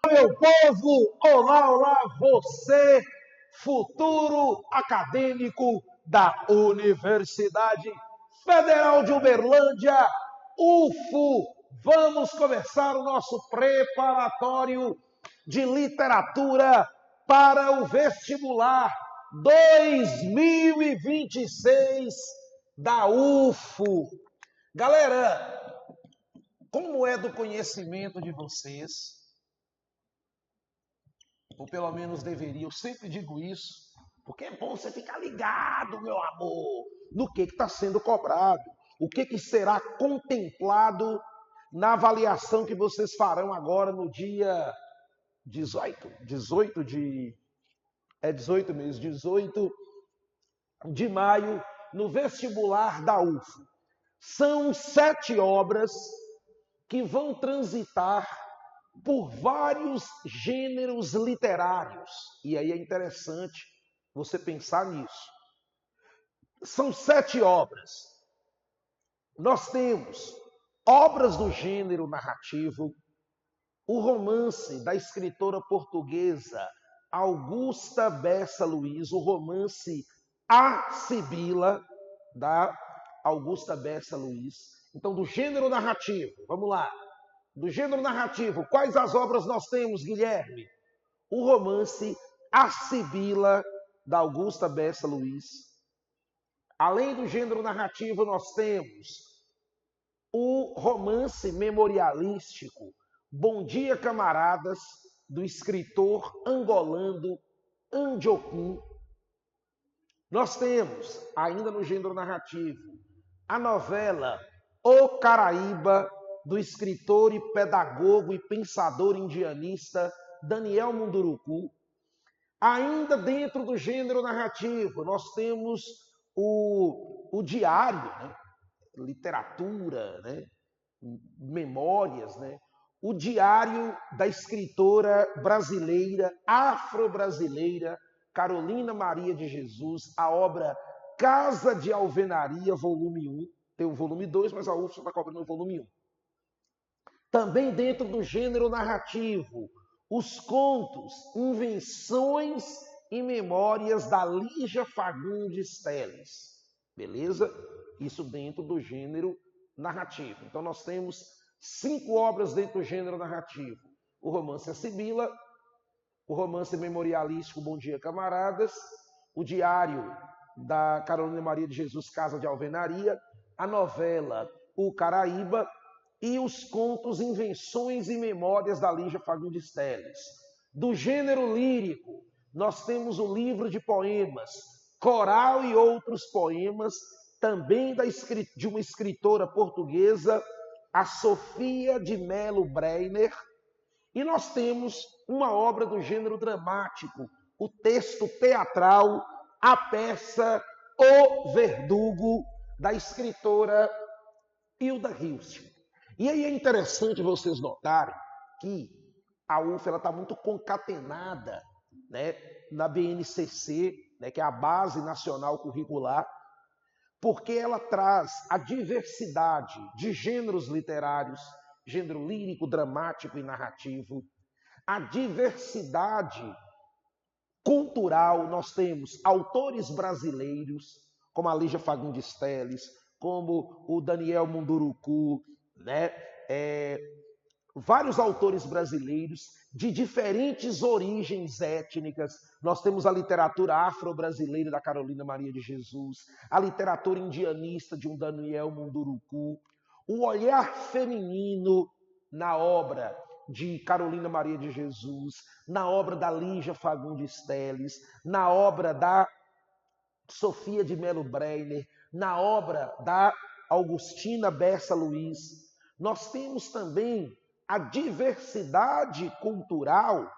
Meu povo, olá, olá, você, futuro acadêmico da Universidade Federal de Uberlândia, UFO. Vamos começar o nosso preparatório de literatura para o vestibular 2026 da UFO. Galera, como é do conhecimento de vocês, ou pelo menos deveria, eu sempre digo isso, porque é bom você ficar ligado, meu amor, no que está sendo cobrado, o que será contemplado na avaliação que vocês farão agora no dia 18 de maio, no vestibular da UFO. São 7 obras que vão transitar por vários gêneros literários. E aí é interessante você pensar nisso. São 7 obras. Nós temos obras do gênero narrativo, o romance da escritora portuguesa Augusta Bessa Luiz, o romance A Sibila, da Augusta Bessa Luiz. Então, do gênero narrativo, vamos lá. Do gênero narrativo, quais as obras nós temos, Guilherme? O romance A Sibila, da Augusta Bessa Luiz. Além do gênero narrativo, nós temos o romance memorialístico Bom Dia, Camaradas, do escritor angolano Andiocum. Nós temos, ainda no gênero narrativo, a novela O Caraíba, do escritor e pedagogo e pensador indianista Daniel Munduruku. Ainda dentro do gênero narrativo, nós temos o diário, né? Literatura, né? Memórias, né? O diário da escritora brasileira, afro-brasileira, Carolina Maria de Jesus, a obra Casa de Alvenaria, volume 1. Tem o volume 2, mas a UFSC está cobrando o volume 1. Também dentro do gênero narrativo, os contos, invenções e memórias da Lígia Fagundes Telles. Beleza? Isso dentro do gênero narrativo. Então nós temos 5 obras dentro do gênero narrativo. O romance A Sibila, o romance memorialístico Bom Dia, Camaradas, o diário da Carolina Maria de Jesus, Casa de Alvenaria, a novela O Caraíba e os contos Invenções e Memórias da Lígia Fagundes Telles. Do gênero lírico, nós temos o livro de poemas Coral e Outros Poemas, também de uma escritora portuguesa, a Sofia de Melo Breiner. E nós temos uma obra do gênero dramático, o texto teatral, a peça O Verdugo, da escritora Hilda Hilst. E aí é interessante vocês notarem que a UF está muito concatenada, né, na BNCC, né, que é a Base Nacional Curricular, porque ela traz a diversidade de gêneros literários, gênero lírico, dramático e narrativo, a diversidade cultural. Nós temos autores brasileiros, como a Lígia Fagundes Telles, como o Daniel Munduruku, né? Vários autores brasileiros de diferentes origens étnicas. Nós temos a literatura afro-brasileira da Carolina Maria de Jesus, a literatura indianista de um Daniel Munduruku, o olhar feminino na obra de Carolina Maria de Jesus, na obra da Lígia Fagundes Telles, na obra da Sofia de Melo Breiner, na obra da Augustina Bessa Luiz. Nós temos também a diversidade cultural,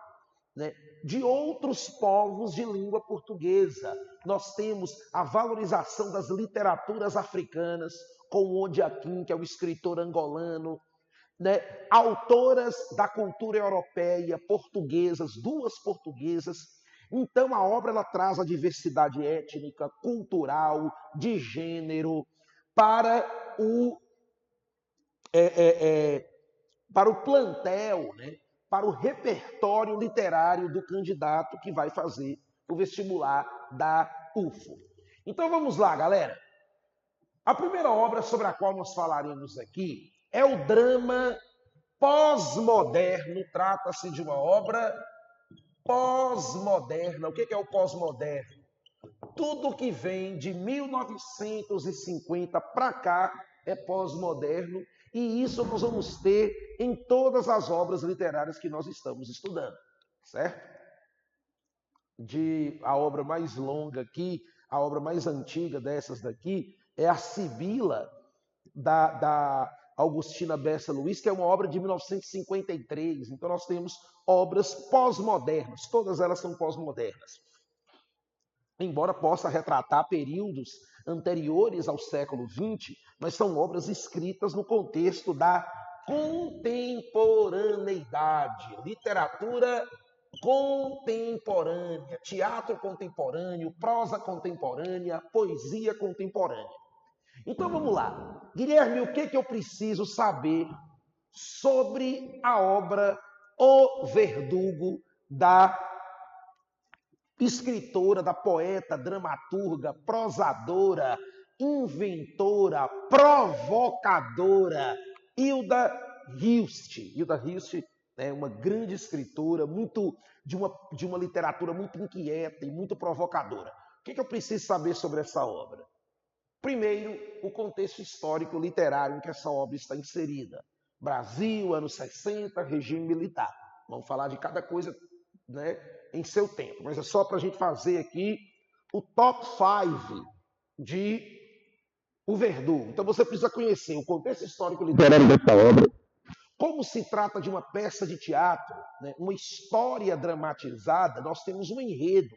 né, de outros povos de língua portuguesa. Nós temos a valorização das literaturas africanas, com o Odiaquim, que é o escritor angolano, né, autoras da cultura europeia, portuguesas, 2 portuguesas. Então a obra ela traz a diversidade étnica, cultural, de gênero, para o plantel, né, para o repertório literário do candidato que vai fazer o vestibular da UFO. Então vamos lá, galera. A primeira obra sobre a qual nós falaremos aqui é o drama pós-moderno. Trata-se de uma obra pós-moderna. O que é o pós-moderno? Tudo que vem de 1950 para cá é pós-moderno, e isso nós vamos ter em todas as obras literárias que nós estamos estudando, certo? A obra mais longa aqui, a obra mais antiga dessas daqui, é a Sibila, da Augustina Bessa Luiz, que é uma obra de 1953. Então nós temos obras pós-modernas, todas elas são pós-modernas. Embora possa retratar períodos anteriores ao século XX, mas são obras escritas no contexto da contemporaneidade, literatura contemporânea, teatro contemporâneo, prosa contemporânea, poesia contemporânea. Então vamos lá. Guilherme, o que eu preciso saber sobre a obra O Verdugo, da escritora, da poeta, dramaturga, prosadora, inventora, provocadora, Hilda Hilst. Hilda Hilst é uma grande escritora, de uma literatura muito inquieta e muito provocadora. O que eu preciso saber sobre essa obra? Primeiro, o contexto histórico literário em que essa obra está inserida. Brasil, anos 60, regime militar. Vamos falar de cada coisa, né, em seu tempo, mas é só para a gente fazer aqui o top 5 de O Verdugo. Então você precisa conhecer o contexto histórico literário dessa obra, como se trata de uma peça de teatro, né, uma história dramatizada. Nós temos um enredo.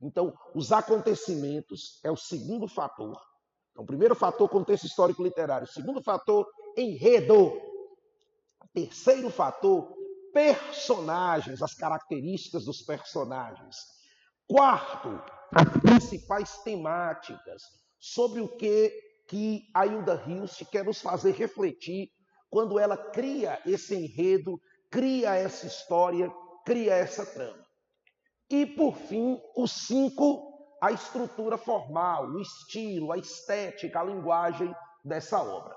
Então, os acontecimentos é o segundo fator. Então, primeiro fator, contexto histórico literário. Segundo fator, enredo. Terceiro fator, personagens, as características dos personagens. Quarto, as principais temáticas, sobre o que a Hilda Hilst quer nos fazer refletir quando ela cria esse enredo, cria essa história, cria essa trama. E, por fim, o 5, a estrutura formal, o estilo, a estética, a linguagem dessa obra.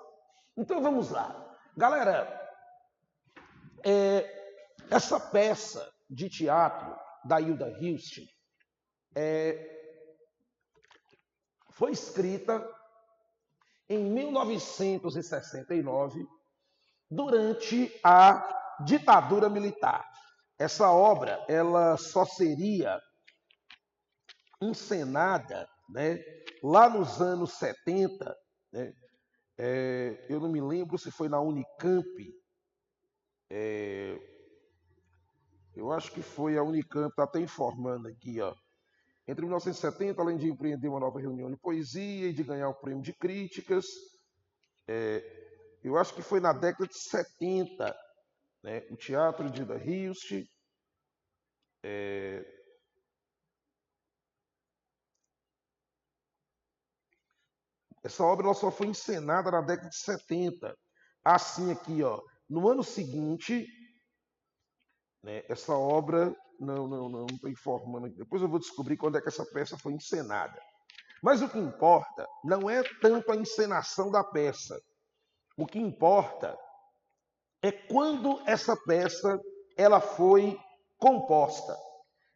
Então, vamos lá. Galera, essa peça de teatro da Hilda Hilst foi escrita em 1969, durante a ditadura militar. Essa obra ela só seria encenada, né, lá nos anos 70, né, eu não me lembro se foi na Unicamp, eu acho que foi a Unicamp, está até informando aqui, ó. Entre 1970, além de empreender uma nova reunião de poesia e de ganhar o prêmio de críticas, eu acho que foi na década de 70, né, o teatro de Hilda Hilst, essa obra ela só foi encenada na década de 70. Assim aqui, ó, no ano seguinte, né, essa obra, não estou informando aqui, depois eu vou descobrir quando é que essa peça foi encenada. Mas o que importa não é tanto a encenação da peça. O que importa é quando essa peça ela foi composta.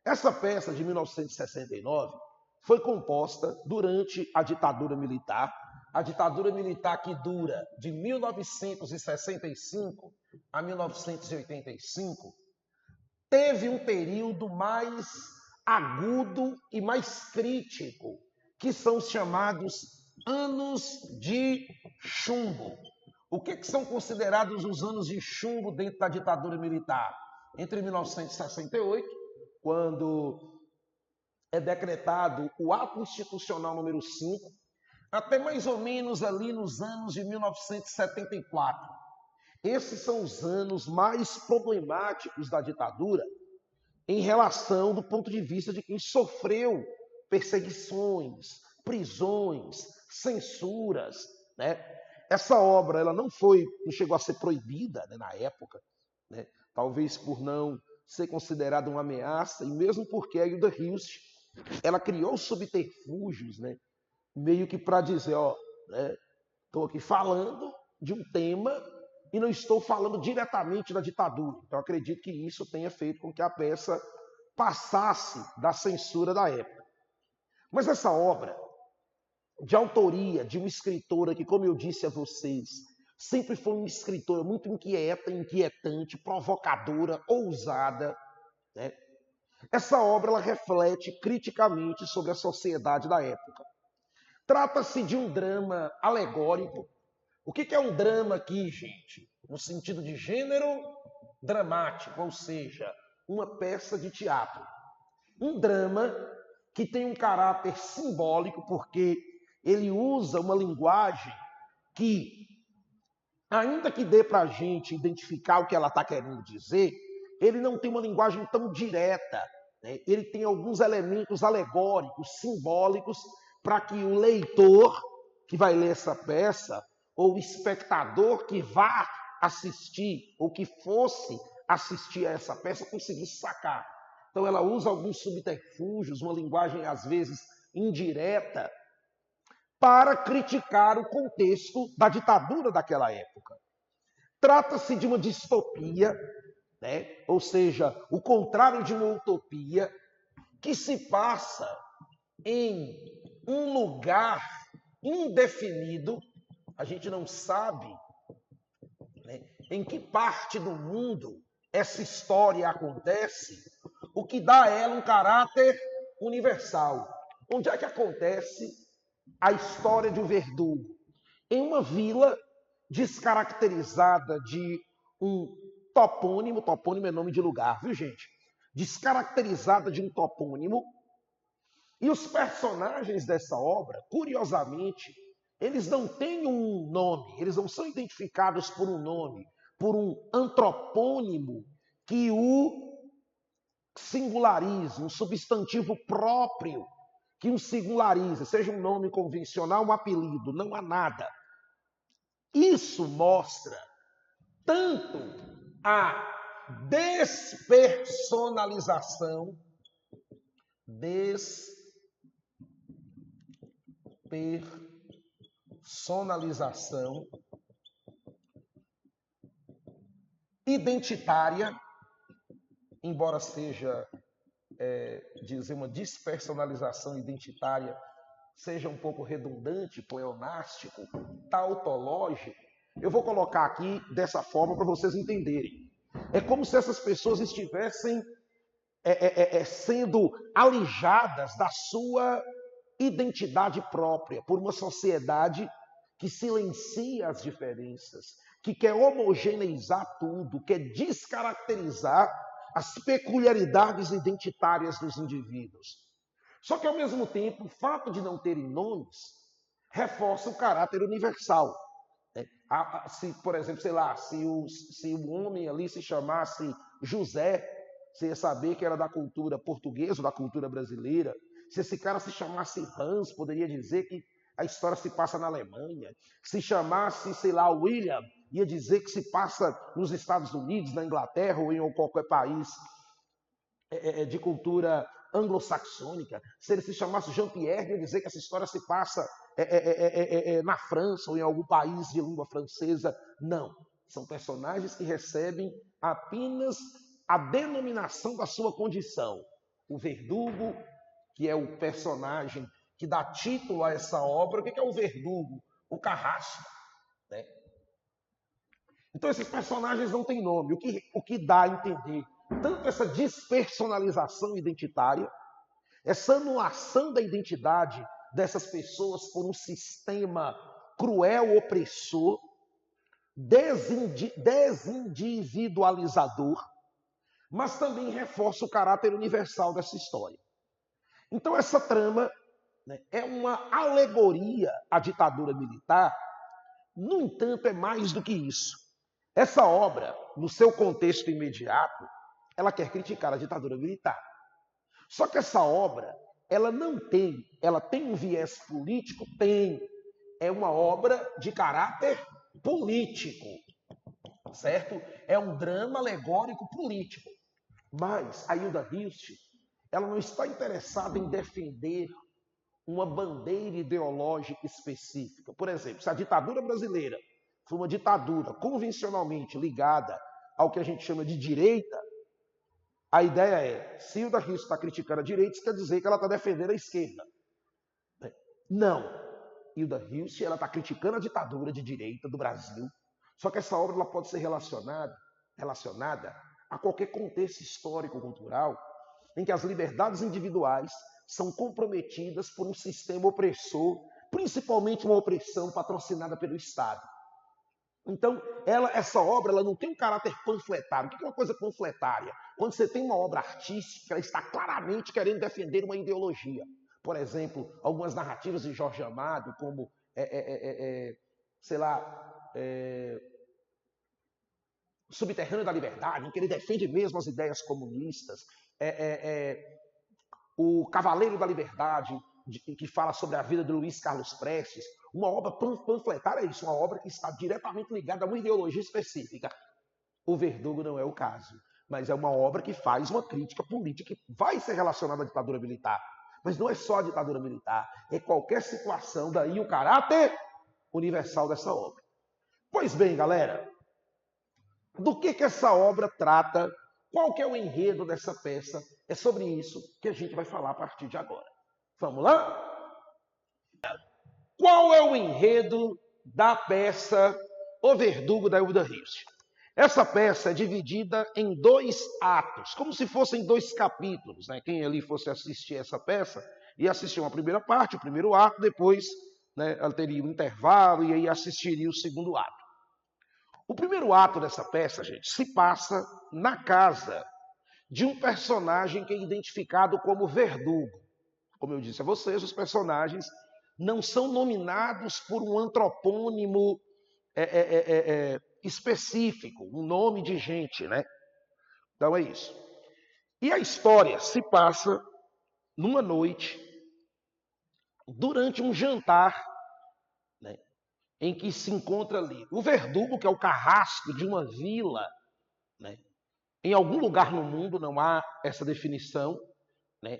Essa peça de 1969 foi composta durante a ditadura militar que dura de 1965 a 1985, teve um período mais agudo e mais crítico, que são os chamados anos de chumbo. O que são considerados os anos de chumbo dentro da ditadura militar? Entre 1968, quando é decretado o Ato Institucional número 5, até mais ou menos ali nos anos de 1974. Esses são os anos mais problemáticos da ditadura em relação do ponto de vista de quem sofreu perseguições, prisões, censuras, né? Essa obra ela não chegou a ser proibida, né, na época, né? Talvez por não ser considerada uma ameaça, e mesmo porque a Hilda Hilst, ela criou subterfúgios, né? Meio que para dizer, ó, estou aqui falando de um tema e não estou falando diretamente da ditadura. Então acredito que isso tenha feito com que a peça passasse da censura da época. Mas essa obra, de autoria de uma escritora que, como eu disse a vocês, sempre foi uma escritora muito inquieta, inquietante, provocadora, ousada, né? Essa obra ela reflete criticamente sobre a sociedade da época. Trata-se de um drama alegórico. O que é um drama aqui, gente? No sentido de gênero dramático, ou seja, uma peça de teatro. Um drama que tem um caráter simbólico, porque ele usa uma linguagem que, ainda que dê para a gente identificar o que ela está querendo dizer, ele não tem uma linguagem tão direta, né? Ele tem alguns elementos alegóricos, simbólicos, para que o leitor que vai ler essa peça, ou o espectador que vá assistir, ou que fosse assistir a essa peça, conseguisse sacar. Então ela usa alguns subterfúgios, uma linguagem às vezes indireta, para criticar o contexto da ditadura daquela época. Trata-se de uma distopia, né? Ou seja, o contrário de uma utopia, que se passa em um lugar indefinido, a gente não sabe, né, em que parte do mundo essa história acontece, o que dá a ela um caráter universal. Onde é que acontece a história de um verdugo? Em uma vila descaracterizada de um topônimo é nome de lugar, viu gente? Descaracterizada de um topônimo. E os personagens dessa obra, curiosamente, eles não têm um nome, eles não são identificados por um nome, por um antropônimo que o singularize, um substantivo próprio que o singularize, seja um nome convencional, um apelido, não há nada. Isso mostra tanto a despersonalização identitária, embora seja dizer uma despersonalização identitária seja um pouco redundante, pleonástico, tautológico, eu vou colocar aqui dessa forma para vocês entenderem. É como se essas pessoas estivessem sendo alijadas da sua identidade própria por uma sociedade que silencia as diferenças, que quer homogeneizar tudo, quer descaracterizar as peculiaridades identitárias dos indivíduos. Só que, ao mesmo tempo, o fato de não terem nomes reforça o caráter universal. Se, por exemplo, sei lá, se o homem ali se chamasse José, você ia saber que era da cultura portuguesa, da cultura brasileira. Se esse cara se chamasse Hans, poderia dizer que a história se passa na Alemanha. Se chamasse, sei lá, William, ia dizer que se passa nos Estados Unidos, na Inglaterra ou em qualquer país de cultura anglo-saxônica. Se ele se chamasse Jean-Pierre, ia dizer que essa história se passa na França ou em algum país de língua francesa. Não. São personagens que recebem apenas a denominação da sua condição. O verdugo, que é o personagem que dá título a essa obra. O que é o verdugo? O carrasco, né? Então esses personagens não têm nome. O que dá a entender tanto essa despersonalização identitária, essa anulação da identidade dessas pessoas por um sistema cruel, opressor, desindividualizador, mas também reforça o caráter universal dessa história. Então essa trama, né, é uma alegoria à ditadura militar. No entanto, é mais do que isso. Essa obra, no seu contexto imediato, ela quer criticar a ditadura militar. Só que essa obra, ela tem um viés político? Tem. É uma obra de caráter político. certo? É um drama alegórico político. Mas a Hilda Hilst, ela não está interessada em defender uma bandeira ideológica específica. Por exemplo, se a ditadura brasileira foi uma ditadura convencionalmente ligada ao que a gente chama de direita, a ideia é, se Hilda Hilst está criticando a direita, isso quer dizer que ela está defendendo a esquerda. Não. Hilda Hilst, ela está criticando a ditadura de direita do Brasil, só que essa obra ela pode ser relacionada a qualquer contexto histórico-cultural em que as liberdades individuais são comprometidas por um sistema opressor, principalmente uma opressão patrocinada pelo Estado. Então, essa obra ela não tem um caráter panfletário. O que é uma coisa panfletária? Quando você tem uma obra artística, ela está claramente querendo defender uma ideologia. Por exemplo, algumas narrativas de Jorge Amado, como, Subterrâneo da Liberdade, em que ele defende mesmo as ideias comunistas. O Cavaleiro da Liberdade, que fala sobre a vida de Luiz Carlos Prestes. Uma obra panfletária é isso, uma obra que está diretamente ligada a uma ideologia específica. O Verdugo não é o caso, mas é uma obra que faz uma crítica política que vai ser relacionada à ditadura militar. Mas não é só a ditadura militar, é qualquer situação, daí o caráter universal dessa obra. Pois bem, galera, do que essa obra trata? Qual que é o enredo dessa peça? É sobre isso que a gente vai falar a partir de agora. Vamos lá? Qual é o enredo da peça O Verdugo da Hilda Hilst? Essa peça é dividida em 2 atos, como se fossem 2 capítulos, né? Quem ali fosse assistir essa peça ia assistir uma primeira parte, o primeiro ato, depois, né, ela teria um intervalo e aí assistiria o segundo ato. O primeiro ato dessa peça, gente, se passa na casa de um personagem que é identificado como Verdugo. Como eu disse a vocês, os personagens não são nominados por um antropônimo específico, um nome de gente, né? Então é isso. E a história se passa numa noite, durante um jantar, né, em que se encontra ali o Verdugo, que é o carrasco de uma vila, né? Em algum lugar no mundo, não há essa definição, né?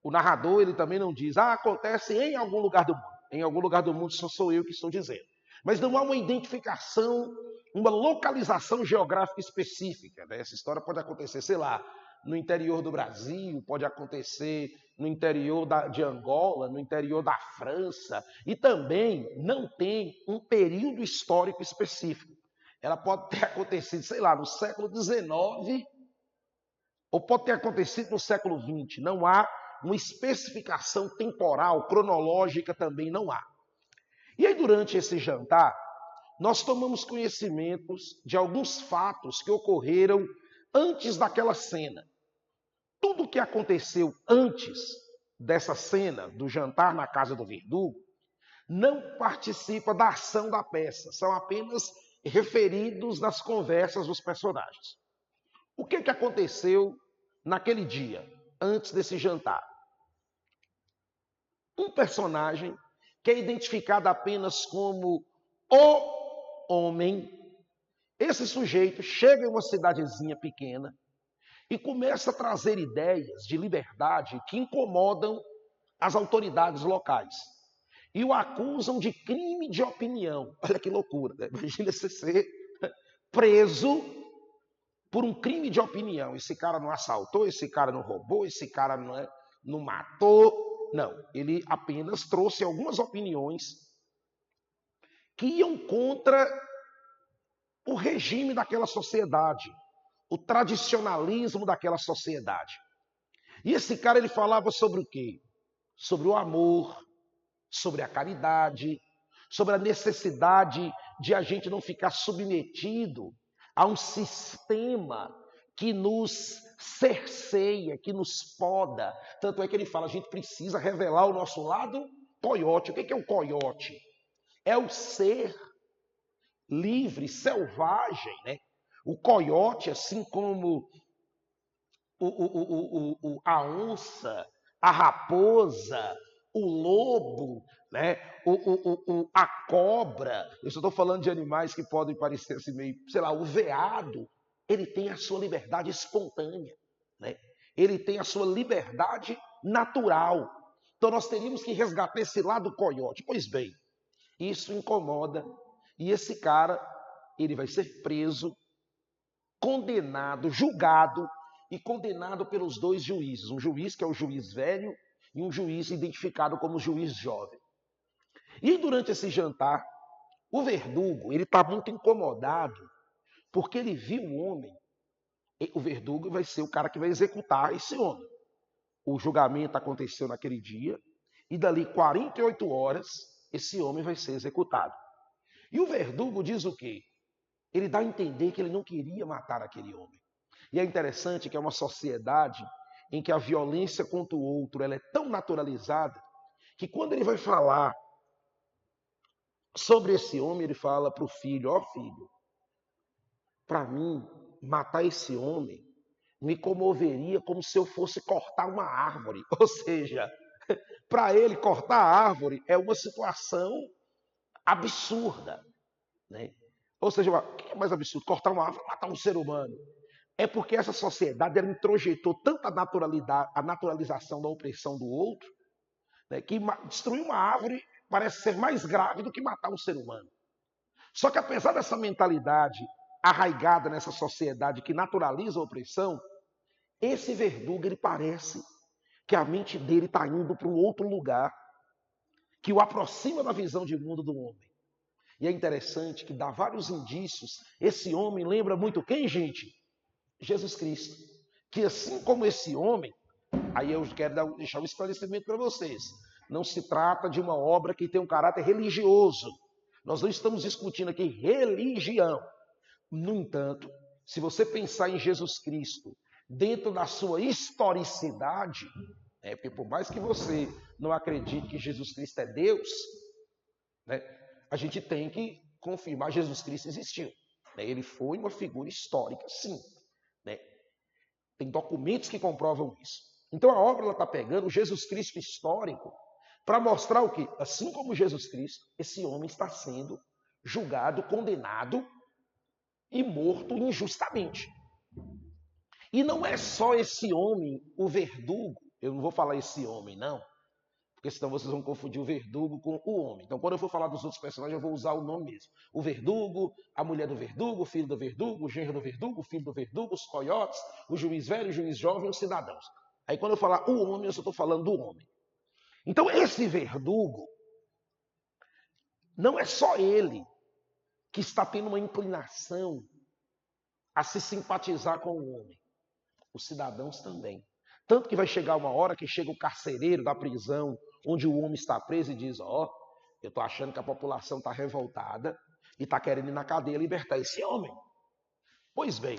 O narrador ele também não diz, acontece em algum lugar do mundo. Em algum lugar do mundo só sou eu que estou dizendo. Mas não há uma identificação, uma localização geográfica específica, né? Essa história pode acontecer, sei lá, no interior do Brasil, pode acontecer no interior de Angola, no interior da França, e também não tem um período histórico específico. Ela pode ter acontecido, sei lá, no século XIX, ou pode ter acontecido no século XX. Não há uma especificação temporal, cronológica também não há. E aí, durante esse jantar, nós tomamos conhecimentos de alguns fatos que ocorreram antes daquela cena. Tudo o que aconteceu antes dessa cena, do jantar na casa do Verdugo, não participa da ação da peça, são apenas referidos nas conversas dos personagens. O que aconteceu naquele dia, antes desse jantar? Um personagem que é identificado apenas como o homem, esse sujeito chega em uma cidadezinha pequena e começa a trazer ideias de liberdade que incomodam as autoridades locais. E o acusam de crime de opinião. Olha que loucura, né? Imagina você ser preso por um crime de opinião. Esse cara não assaltou, esse cara não roubou, esse cara não matou. Não, ele apenas trouxe algumas opiniões que iam contra o regime daquela sociedade, o tradicionalismo daquela sociedade. E esse cara ele falava sobre o quê? Sobre o amor, sobre a caridade, sobre a necessidade de a gente não ficar submetido a um sistema que nos cerceia, que nos poda. Tanto é que ele fala, a gente precisa revelar o nosso lado coiote. O que é o coiote? É o ser livre, selvagem, né? O coiote, assim como a onça, a raposa, o lobo, né? A cobra, eu só estou falando de animais que podem parecer assim meio, sei lá, o veado, ele tem a sua liberdade espontânea, né? Ele tem a sua liberdade natural. Então nós teríamos que resgatar esse lado do coiote. Pois bem, isso incomoda e esse cara, ele vai ser preso, condenado, julgado e condenado pelos dois juízes. Um juiz que é o juiz velho e um juiz identificado como juiz jovem. E durante esse jantar, o verdugo, ele está muito incomodado, porque ele viu o homem. O verdugo vai ser o cara que vai executar esse homem. O julgamento aconteceu naquele dia, e dali 48 horas, esse homem vai ser executado. E o verdugo diz o quê? Ele dá a entender que ele não queria matar aquele homem. E é interessante que é uma sociedade em que a violência contra o outro ela é tão naturalizada, que quando ele vai falar sobre esse homem, ele fala para o filho, ó filho, para mim, matar esse homem me comoveria como se eu fosse cortar uma árvore. Ou seja, para ele, cortar a árvore é uma situação absurda, né? Ou seja, o que é mais absurdo? Cortar uma árvore, matar um ser humano. É porque essa sociedade ela introjetou tanta naturalidade, a naturalização da opressão do outro, né, que destruir uma árvore parece ser mais grave do que matar um ser humano. Só que apesar dessa mentalidade arraigada nessa sociedade que naturaliza a opressão, esse verdugo ele parece que a mente dele está indo para um outro lugar que o aproxima da visão de mundo do homem. E é interessante que dá vários indícios. Esse homem lembra muito quem, gente? Jesus Cristo. Que assim como esse homem, aí eu quero deixar um esclarecimento para vocês. Não se trata de uma obra que tem um caráter religioso. Nós não estamos discutindo aqui religião. No entanto, se você pensar em Jesus Cristo dentro da sua historicidade, porque por mais que você não acredite que Jesus Cristo é Deus, né, a gente tem que confirmar que Jesus Cristo existiu. Né? Ele foi uma figura histórica, sim. Né? Tem documentos que comprovam isso. Então a obra está pegando o Jesus Cristo histórico para mostrar o que? Assim como Jesus Cristo, esse homem está sendo julgado, condenado e morto injustamente. E não é só esse homem, o verdugo, eu não vou falar esse homem, não, porque senão vocês vão confundir o verdugo com o homem. Então, quando eu for falar dos outros personagens, eu vou usar o nome mesmo. O verdugo, a mulher do verdugo, o filho do verdugo, o genro do verdugo, o filho do verdugo, os coiotes, o juiz velho, o juiz jovem e os cidadãos. Aí, quando eu falar o homem, eu só estou falando do homem. Então, esse verdugo, não é só ele que está tendo uma inclinação a se simpatizar com o homem. Os cidadãos também. Tanto que vai chegar uma hora que chega o carcereiro da prisão, onde o homem está preso e diz, ó, eu estou achando que a população está revoltada e está querendo ir na cadeia libertar esse homem. Pois bem,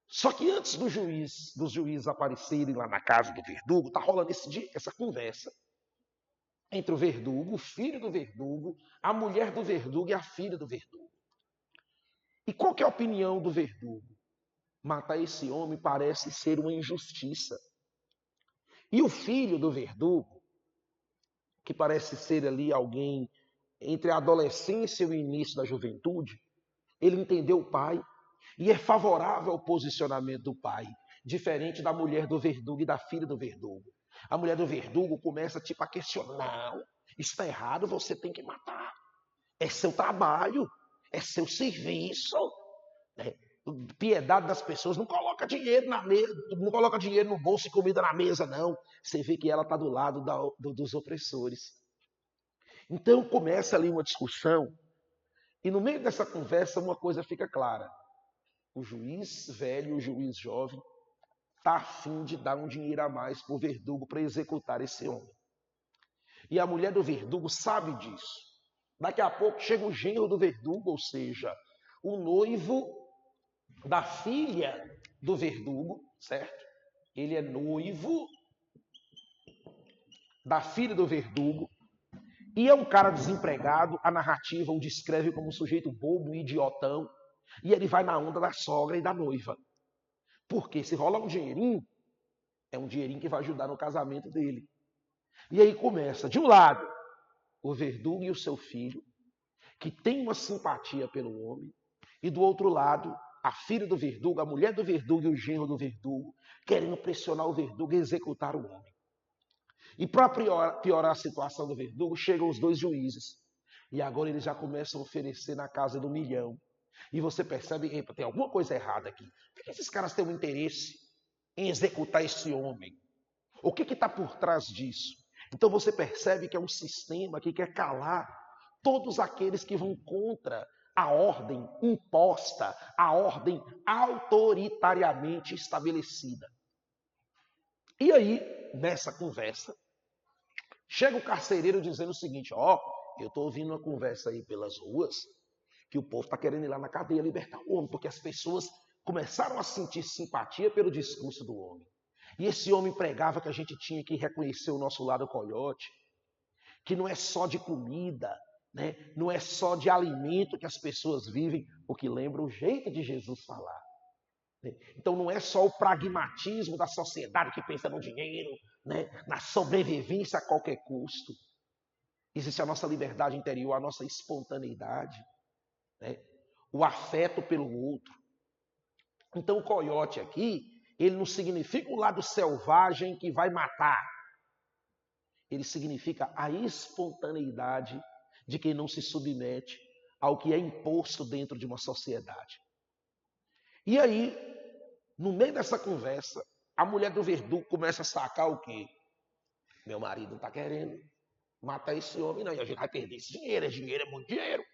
só que antes dos juízes aparecerem lá na casa do verdugo, está rolando essa conversa entre o verdugo, o filho do verdugo, a mulher do verdugo e a filha do verdugo. E qual que é a opinião do verdugo? Matar esse homem parece ser uma injustiça. E o filho do verdugo, que parece ser ali alguém entre a adolescência e o início da juventude, ele entendeu o pai e é favorável ao posicionamento do pai, diferente da mulher do verdugo e da filha do verdugo. A mulher do verdugo começa tipo a questionar, não, isso está errado, você tem que matar. É seu trabalho, é seu serviço. Né? Piedade das pessoas, não coloca dinheiro na mesa, não coloca dinheiro no bolso e comida na mesa, não. Você vê que ela está do lado dos opressores. Então começa ali uma discussão, e no meio dessa conversa uma coisa fica clara. O juiz velho, o juiz jovem, está a fim de dar um dinheiro a mais para o verdugo para executar esse homem. E a mulher do verdugo sabe disso. Daqui a pouco chega o genro do verdugo, ou seja, o noivo da filha do verdugo, certo? Ele é noivo da filha do verdugo e é um cara desempregado. A narrativa o descreve como um sujeito bobo e idiotão e ele vai na onda da sogra e da noiva. Porque se rola um dinheirinho, é um dinheirinho que vai ajudar no casamento dele. E aí começa, de um lado, o verdugo e o seu filho, que tem uma simpatia pelo homem, e do outro lado, a filha do verdugo, a mulher do verdugo e o genro do verdugo, querendo pressionar o verdugo e executar o homem. E para piorar a situação do verdugo, chegam os dois juízes. E agora eles já começam a oferecer na casa do 1.000.000. E você percebe que tem alguma coisa errada aqui. Por que esses caras têm um interesse em executar esse homem? O que está por trás disso? Então você percebe que é um sistema que quer calar todos aqueles que vão contra a ordem imposta, a ordem autoritariamente estabelecida. E aí, nessa conversa, chega o carcereiro dizendo o seguinte: eu estou ouvindo uma conversa aí pelas ruas, que o povo está querendo ir lá na cadeia libertar o homem, porque as pessoas começaram a sentir simpatia pelo discurso do homem. E esse homem pregava que a gente tinha que reconhecer o nosso lado coiote, que não é só de comida, né? Não é só de alimento que as pessoas vivem, o que lembra o jeito de Jesus falar. Então não é só o pragmatismo da sociedade que pensa no dinheiro, né? Na sobrevivência a qualquer custo. Existe a nossa liberdade interior, a nossa espontaneidade, né? O afeto pelo outro. Então o coiote aqui, ele não significa o lado selvagem que vai matar. Ele significa a espontaneidade de quem não se submete ao que é imposto dentro de uma sociedade. E aí, no meio dessa conversa, a mulher do verdugo começa a sacar o quê? Meu marido não está querendo matar esse homem, não. E a gente vai perder esse dinheiro é muito dinheiro.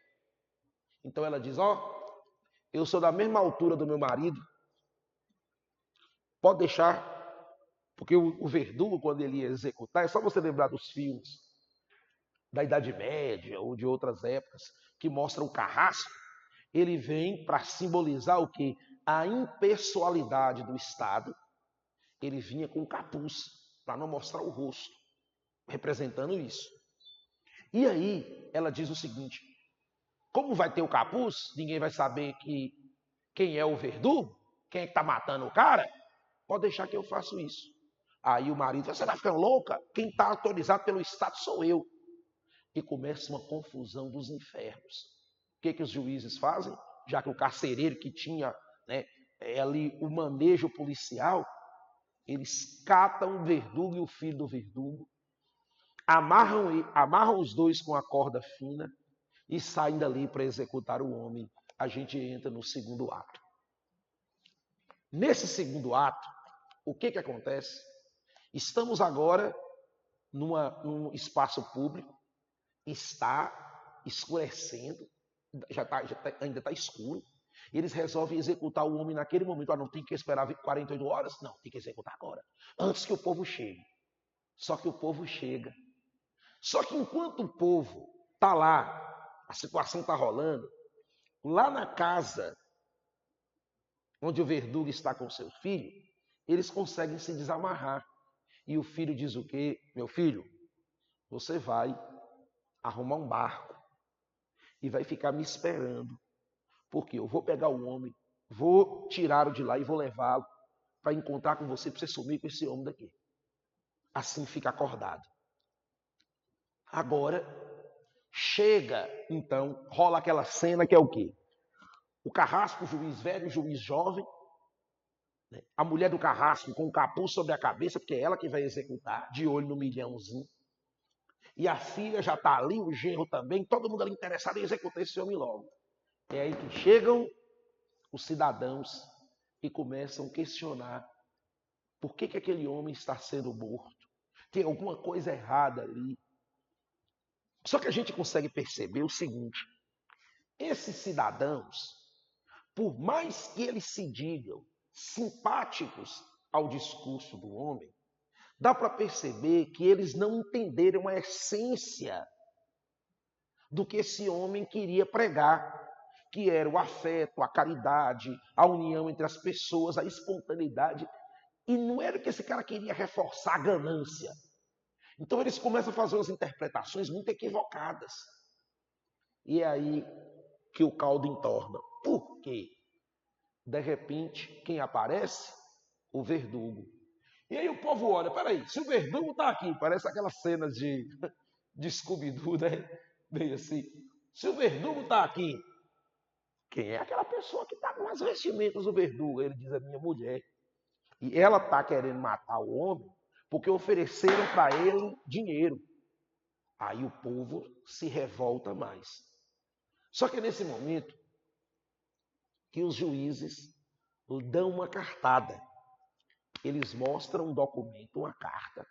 Então ela diz: eu sou da mesma altura do meu marido, pode deixar, porque o verdugo, quando ele ia executar, é só você lembrar dos filmes da Idade Média ou de outras épocas, que mostram o carrasco, ele vem para simbolizar o quê? A impessoalidade do Estado. Ele vinha com capuz, para não mostrar o rosto, representando isso. E aí, ela diz o seguinte: como vai ter o capuz, ninguém vai saber quem é o verdugo, quem é que está matando o cara, pode deixar que eu faço isso. Aí o marido: você vai ficando louca? Quem está autorizado pelo Estado sou eu. E começa uma confusão dos infernos. O que os juízes fazem? Já que o carcereiro que tinha, né, ali o manejo policial, eles catam o verdugo e o filho do verdugo, amarram os dois com a corda fina e saem dali para executar o homem. A gente entra no segundo ato. Nesse segundo ato, o que acontece? Estamos agora num espaço público, está escurecendo, ainda está escuro, e eles resolvem executar o homem naquele momento. Não tem que esperar 48 horas? Não, tem que executar agora, antes que o povo chegue. Só que o povo chega. Só que enquanto o povo está lá, a situação está rolando, lá na casa onde o verdugo está com seu filho, eles conseguem se desamarrar. E o filho diz o quê? Meu filho, você vai arrumar um barco e vai ficar me esperando, porque eu vou pegar o homem, vou tirá-lo de lá e vou levá-lo para encontrar com você, para você sumir com esse homem daqui. Assim fica acordado. Agora, chega, então, rola aquela cena que é o quê? O carrasco, o juiz velho, o juiz jovem, né? A mulher do carrasco com o capuz sobre a cabeça, porque é ela que vai executar, de olho no 1.000.000zinho. E a filha já está ali, o genro também, todo mundo ali interessado em executar esse homem logo. É aí que chegam os cidadãos e começam a questionar por que aquele homem está sendo morto. Tem alguma coisa errada ali. Só que a gente consegue perceber o seguinte: esses cidadãos, por mais que eles se digam simpáticos ao discurso do homem, dá para perceber que eles não entenderam a essência do que esse homem queria pregar, que era o afeto, a caridade, a união entre as pessoas, a espontaneidade. E não era que esse cara queria reforçar a ganância. Então eles começam a fazer umas interpretações muito equivocadas. E é aí que o caldo entorna. Por quê? De repente, quem aparece? O verdugo. E aí o povo olha, peraí, se o verdugo está aqui, parece aquelas cenas de Scooby-Doo, né? Meio assim. Se o verdugo está aqui, quem é aquela pessoa que está com as vestimentas do verdugo? Ele diz, a minha mulher. E ela está querendo matar o homem porque ofereceram para ele dinheiro. Aí o povo se revolta mais. Só que é nesse momento que os juízes dão uma cartada. Eles mostram um documento, uma carta,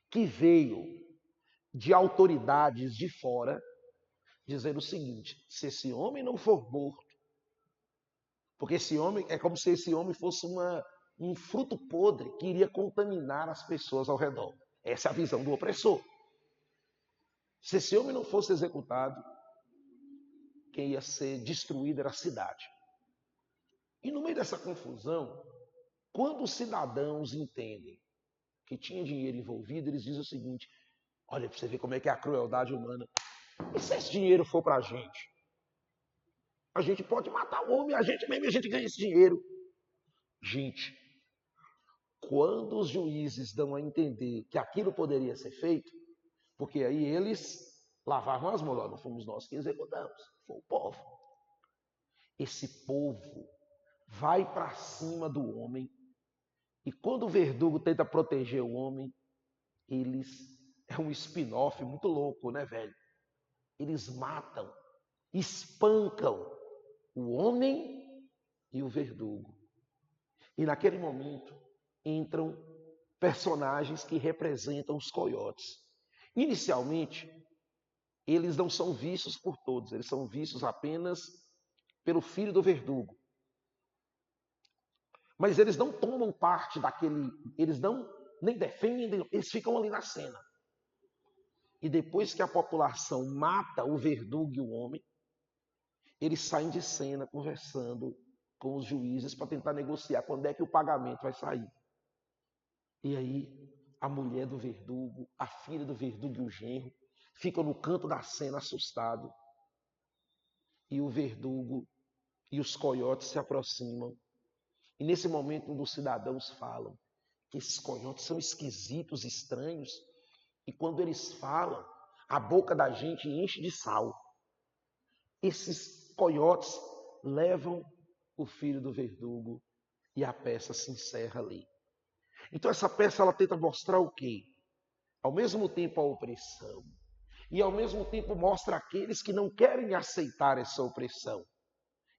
que veio de autoridades de fora, dizendo o seguinte: se esse homem não for morto, porque esse homem é como se esse homem fosse um fruto podre que iria contaminar as pessoas ao redor. Essa é a visão do opressor. Se esse homem não fosse executado, quem ia ser destruído era a cidade. E no meio dessa confusão, quando os cidadãos entendem que tinha dinheiro envolvido, eles dizem o seguinte: olha, para você ver como é que é a crueldade humana. E se esse dinheiro for para a gente pode matar o homem, a gente mesmo, a gente ganha esse dinheiro. Gente, quando os juízes dão a entender que aquilo poderia ser feito, porque aí eles lavavam as mãos, não fomos nós que executamos, foi o povo. Esse povo vai para cima do homem, e quando o verdugo tenta proteger o homem, eles... É um spin-off muito louco, né, velho? Eles matam, espancam o homem e o verdugo. E naquele momento entram personagens que representam os coiotes. Inicialmente, eles não são vistos por todos, eles são vistos apenas pelo filho do verdugo. Mas eles não tomam parte daquele, eles não nem defendem, eles ficam ali na cena. E depois que a população mata o verdugo e o homem, eles saem de cena conversando com os juízes para tentar negociar quando é que o pagamento vai sair. E aí a mulher do verdugo, a filha do verdugo e o genro ficam no canto da cena assustados. E o verdugo e os coiotes se aproximam. E nesse momento um dos cidadãos falam que esses coiotes são esquisitos, estranhos. E quando eles falam, a boca da gente enche de sal. Esses coiotes levam o filho do verdugo e a peça se encerra ali. Então essa peça ela tenta mostrar o quê? Ao mesmo tempo a opressão e ao mesmo tempo mostra aqueles que não querem aceitar essa opressão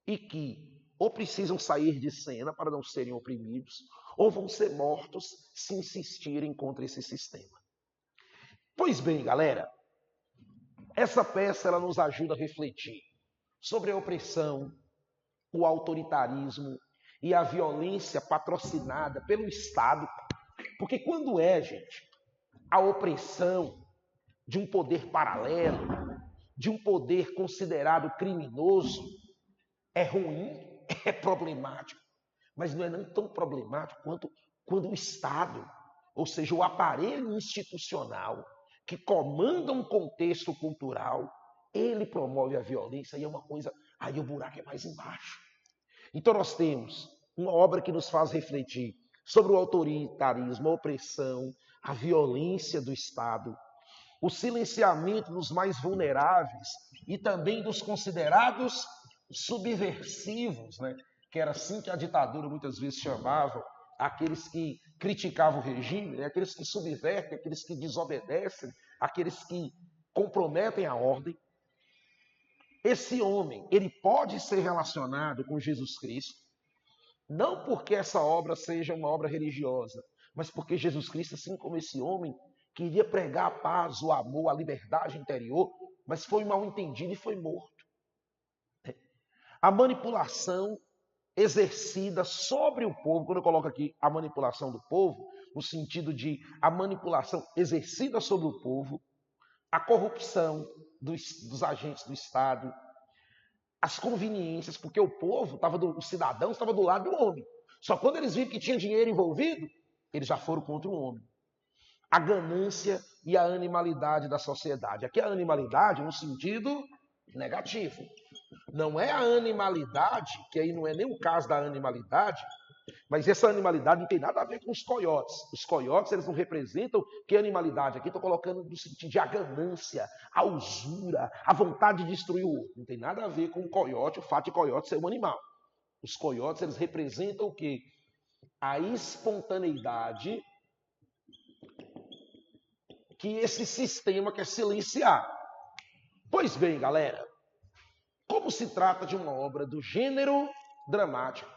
e que ou precisam sair de cena para não serem oprimidos ou vão ser mortos se insistirem contra esse sistema. Pois bem, galera, essa peça ela nos ajuda a refletir sobre a opressão, o autoritarismo e a violência patrocinada pelo Estado. Porque quando gente, a opressão de um poder paralelo, de um poder considerado criminoso, é ruim, é problemático. Mas não é nem tão problemático quanto quando o Estado, ou seja, o aparelho institucional, que comanda um contexto cultural, ele promove a violência e é uma coisa, aí o buraco é mais embaixo. Então nós temos uma obra que nos faz refletir sobre o autoritarismo, a opressão, a violência do Estado, o silenciamento dos mais vulneráveis e também dos considerados subversivos, né? Que era assim que a ditadura muitas vezes chamava aqueles que criticavam o regime, né? Aqueles que subvertem, aqueles que desobedecem, aqueles que comprometem a ordem. Esse homem, ele pode ser relacionado com Jesus Cristo, não porque essa obra seja uma obra religiosa, mas porque Jesus Cristo, assim como esse homem, queria pregar a paz, o amor, a liberdade interior, mas foi mal entendido e foi morto. A manipulação exercida sobre o povo, quando eu coloco aqui a manipulação do povo, no sentido de a manipulação exercida sobre o povo, a corrupção dos agentes do Estado, as conveniências, porque o povo, os cidadãos estavam do lado do homem. Só quando eles viram que tinha dinheiro envolvido, eles já foram contra o homem. A ganância e a animalidade da sociedade. Aqui a animalidade no sentido negativo. Não é a animalidade, que aí não é nem o caso da animalidade, Mas essa animalidade não tem nada a ver com os coiotes. Os coiotes, eles não representam que animalidade? Aqui estou colocando no sentido de a ganância, a usura, a vontade de destruir o outro. Não tem nada a ver com o coiote, o fato de coiote ser um animal. Os coiotes, eles representam o quê? A espontaneidade que esse sistema quer silenciar. Pois bem, galera, como se trata de uma obra do gênero dramático,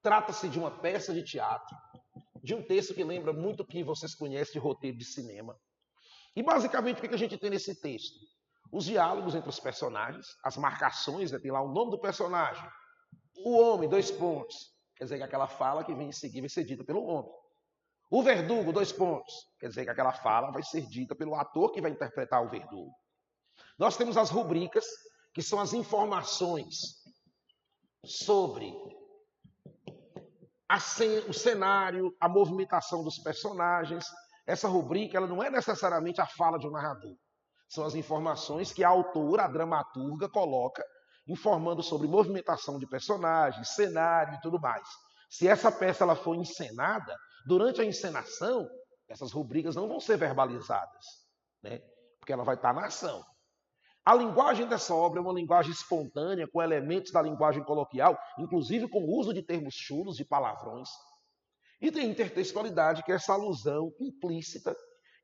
trata-se de uma peça de teatro, de um texto que lembra muito o que vocês conhecem de roteiro de cinema. E basicamente o que a gente tem nesse texto? Os diálogos entre os personagens, as marcações, né? Tem lá o nome do personagem. O homem, 2 pontos. Quer dizer que aquela fala que vem em seguida vai ser dita pelo homem. O verdugo, 2 pontos. Quer dizer que aquela fala vai ser dita pelo ator que vai interpretar o verdugo. Nós temos as rubricas, que são as informações sobre o cenário, a movimentação dos personagens. Essa rubrica, ela não é necessariamente a fala de um narrador. São as informações que a autora, a dramaturga, coloca, informando sobre movimentação de personagens, cenário e tudo mais. Se essa peça ela for encenada, durante a encenação, essas rubricas não vão ser verbalizadas, né? Porque ela vai estar na ação. A linguagem dessa obra é uma linguagem espontânea, com elementos da linguagem coloquial, inclusive com o uso de termos chulos, de palavrões. E tem intertextualidade, que é essa alusão implícita,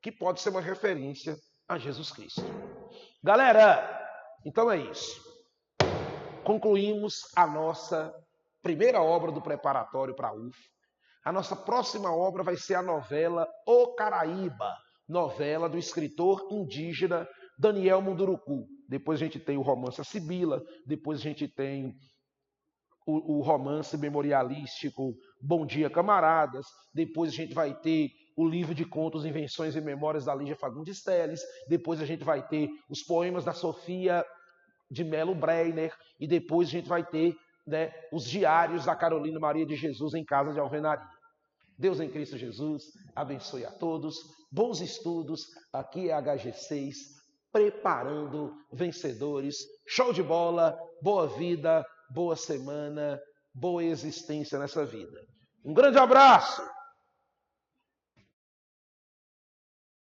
que pode ser uma referência a Jesus Cristo. Galera, então é isso. Concluímos a nossa primeira obra do preparatório para a UF. A nossa próxima obra vai ser a novela O Caraíba, novela do escritor indígena Daniel Munduruku. Depois a gente tem o romance A Sibila, depois a gente tem o romance memorialístico Bom Dia, Camaradas, depois a gente vai ter o livro de contos Invenções e Memórias da Lígia Fagundes Telles, depois a gente vai ter os poemas da Sofia de Melo Breiner, e depois a gente vai ter, né, os diários da Carolina Maria de Jesus em Casa de Alvenaria. Deus em Cristo Jesus abençoe a todos, bons estudos, aqui é HG6, preparando vencedores, show de bola, boa vida, boa semana, boa existência nessa vida. Um grande abraço!